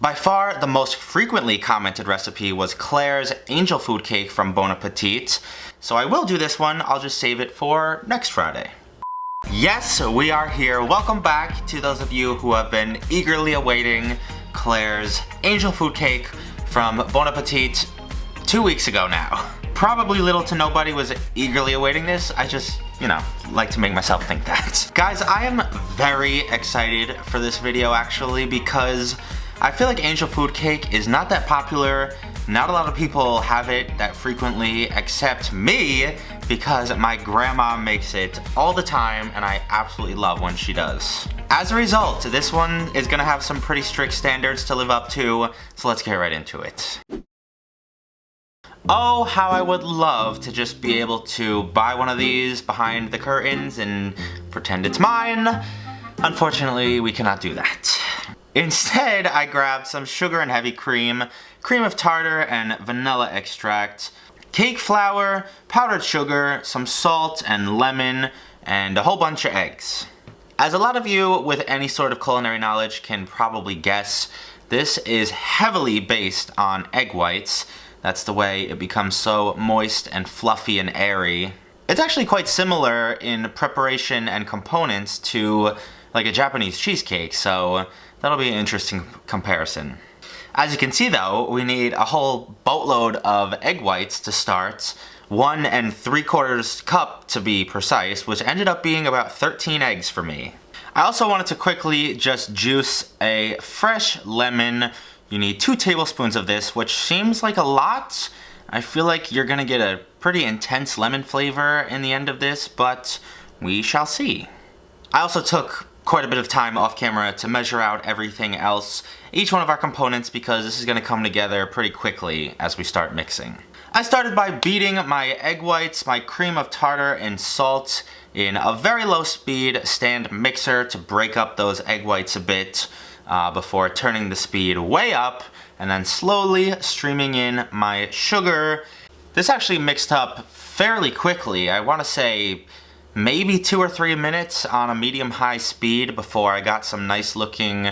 By far, the most frequently commented recipe was Claire's angel food cake from Bon Appetit, so I will do this one. I'll just save it for next Friday. Yes, we are here. Welcome back to those of you who have been eagerly awaiting Claire's angel food cake from Bon Appetit 2 weeks ago now. Probably little to nobody was eagerly awaiting this. I just, like to make myself think that. Guys, I am very excited for this video actually because I feel like angel food cake is not that popular. Not a lot of people have it that frequently except me because my grandma makes it all the time and I absolutely love when she does. As a result, this one is gonna have some pretty strict standards to live up to, so let's get right into it. Oh, how I would love to just be able to buy one of these behind the curtains and pretend it's mine. Unfortunately, we cannot do that. Instead, I grabbed some sugar and heavy cream, cream of tartar and vanilla extract, cake flour, powdered sugar, some salt and lemon, and a whole bunch of eggs. As a lot of you with any sort of culinary knowledge can probably guess, this is heavily based on egg whites. That's the way it becomes so moist and fluffy and airy. It's actually quite similar in preparation and components to like a Japanese cheesecake, so that'll be an interesting comparison. As you can see though, we need a whole boatload of egg whites to start, 1 3/4 cup to be precise, which ended up being about 13 eggs for me. I also wanted to quickly just juice a fresh lemon. You need 2 tablespoons of this, which seems like a lot. I feel like you're gonna get a pretty intense lemon flavor in the end of this, but we shall see. I also took quite a bit of time off camera to measure out everything else, each one of our components, because this is gonna come together pretty quickly as we start mixing. I started by beating my egg whites, my cream of tartar, and salt in a very low speed stand mixer to break up those egg whites a bit before turning the speed way up and then slowly streaming in my sugar. This actually mixed up fairly quickly. I wanna say maybe 2 or 3 minutes on a medium-high speed before I got some nice looking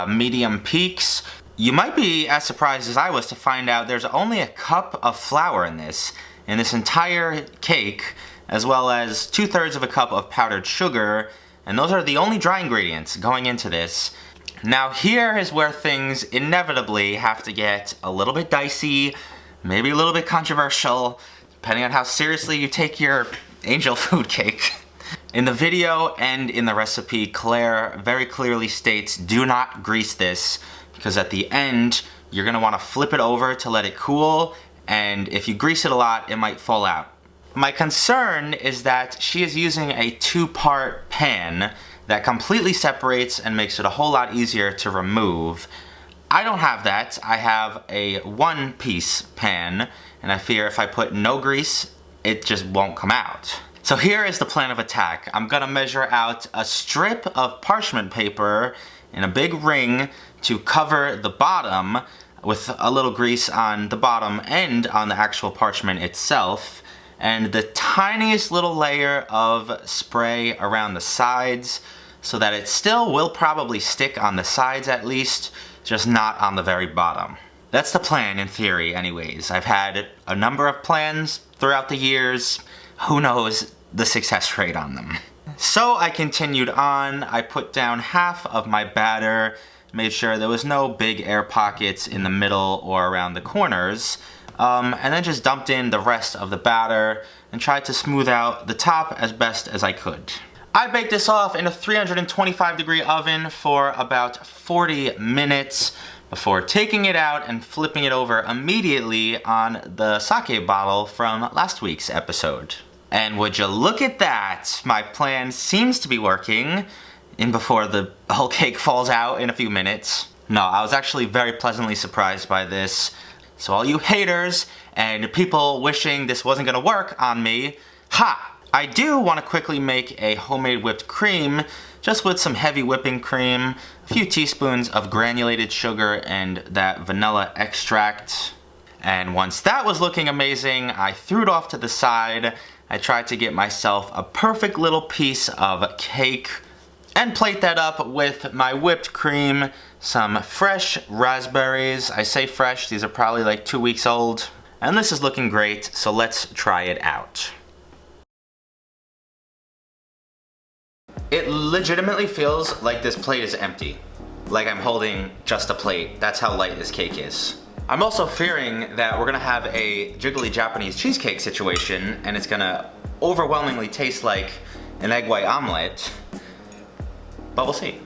medium peaks. You might be as surprised as I was to find out there's only a cup of flour in this entire cake, as well as 2/3 of a cup of powdered sugar, and those are the only dry ingredients going into this. Now here is where things inevitably have to get a little bit dicey, maybe a little bit controversial, depending on how seriously you take your angel food cake. In the video and in the recipe, Claire very clearly states do not grease this because at the end you're gonna wanna flip it over to let it cool, and if you grease it a lot, it might fall out. My concern is that she is using a 2-part pan that completely separates and makes it a whole lot easier to remove. I don't have that. I have a 1-piece pan, and I fear if I put no grease, it just won't come out. So here is the plan of attack. I'm gonna measure out a strip of parchment paper in a big ring to cover the bottom with a little grease on the bottom and on the actual parchment itself, and the tiniest little layer of spray around the sides so that it still will probably stick on the sides at least, just not on the very bottom. That's the plan in theory anyways. I've had a number of plans throughout the years. Who knows the success rate on them. So I continued on. I put down half of my batter, made sure there was no big air pockets in the middle or around the corners, and then just dumped in the rest of the batter and tried to smooth out the top as best as I could. I baked this off in a 325-degree oven for about 40 minutes before taking it out and flipping it over immediately on the sake bottle from last week's episode. And would you look at that, my plan seems to be working, in before the whole cake falls out in a few minutes. No, I was actually very pleasantly surprised by this. So all you haters and people wishing this wasn't gonna work on me, ha! I do want to quickly make a homemade whipped cream, just with some heavy whipping cream, a few teaspoons of granulated sugar, and that vanilla extract. And once that was looking amazing, I threw it off to the side. I tried to get myself a perfect little piece of cake and plate that up with my whipped cream, some fresh raspberries. I say fresh, these are probably like 2 weeks old. And this is looking great, so let's try it out. It legitimately feels like this plate is empty. Like I'm holding just a plate. That's how light this cake is. I'm also fearing that we're gonna have a jiggly Japanese cheesecake situation and it's gonna overwhelmingly taste like an egg white omelet. But we'll see.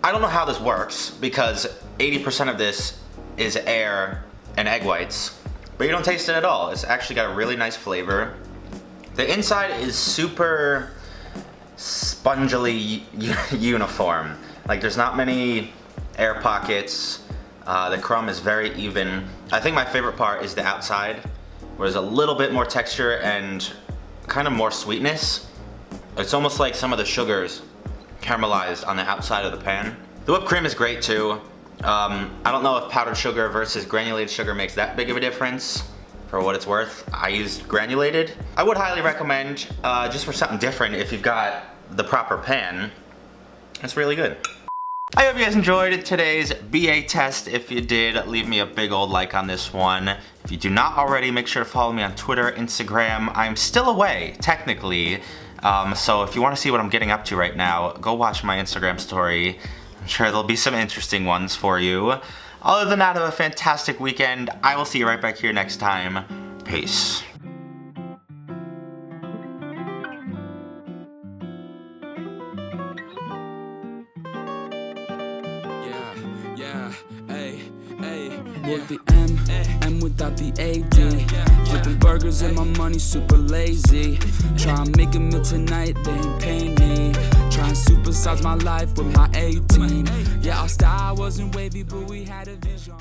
I don't know how this works because 80% of this is air and egg whites, but you don't taste it at all. It's actually got a really nice flavor. The inside is super spongily uniform. Like there's not many air pockets. The crumb is very even. I think my favorite part is the outside, where there's a little bit more texture and kind of more sweetness. It's almost like some of the sugars caramelized on the outside of the pan. The whipped cream is great too. I don't know if powdered sugar versus granulated sugar makes that big of a difference. For what it's worth, I used granulated. I would highly recommend, just for something different, if you've got the proper pan. It's really good. I hope you guys enjoyed today's BA test. If you did, leave me a big old like on this one. If you do not already, make sure to follow me on Twitter, Instagram. I'm still away, technically. So if you want to see what I'm getting up to right now, go watch my Instagram story. I'm sure there'll be some interesting ones for you. Other than that, have a fantastic weekend. I will see you right back here next time. Peace. With the M without the AD. Flipping burgers and my money super lazy. Try and make a meal tonight, they ain't paying me. Try and supersize my life with my A-team. Yeah, our style wasn't wavy, but we had a vision.